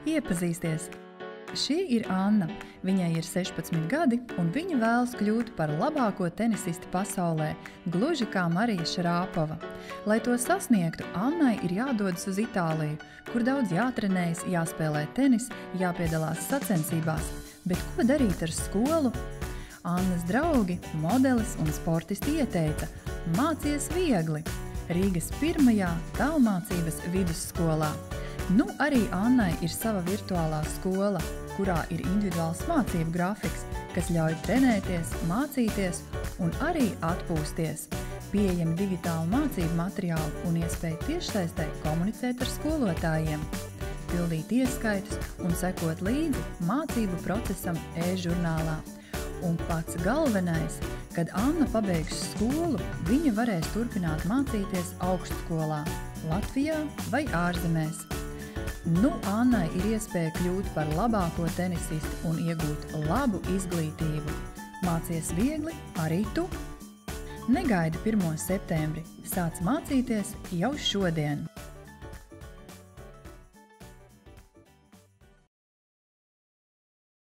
Iepazīsties! Šī ir Anna. Viņai ir 16 gadi, un viņa vēlas kļūt par labāko tenisisti pasaulē, gluži kā Marija Šarāpova. Lai to sasniegtu, Annai ir jādodas uz Itāliju, kur daudz jātrenējas, jāspēlē tenis, jāpiedalās sacensībās. Bet ko darīt ar skolu? Annas draugi, modelis un sportisti ieteica: mācies viegli! Rīgas pirmajā tālmācības vidusskolā. Nu, arī Annai ir sava virtuālā skola, kurā ir individuāls mācību grafiks, kas ļauj trenēties, mācīties un arī atpūsties. Pieejami digitāli mācību materiāli un iespēja tiešsaistē komunicēt ar skolotājiem, pildīt ieskaitus un sekot līdzi mācību procesam e-žurnālā. Un pats galvenais, kad Anna pabeigs skolu, viņa varēs turpināt mācīties augstskolā, Latvijā vai ārzemēs. Nu, Annai ir iespēja kļūt par labāko tenisistu un iegūt labu izglītību. Mācies viegli arī tu! Negaidi 1. septembri, sāc mācīties jau šodien!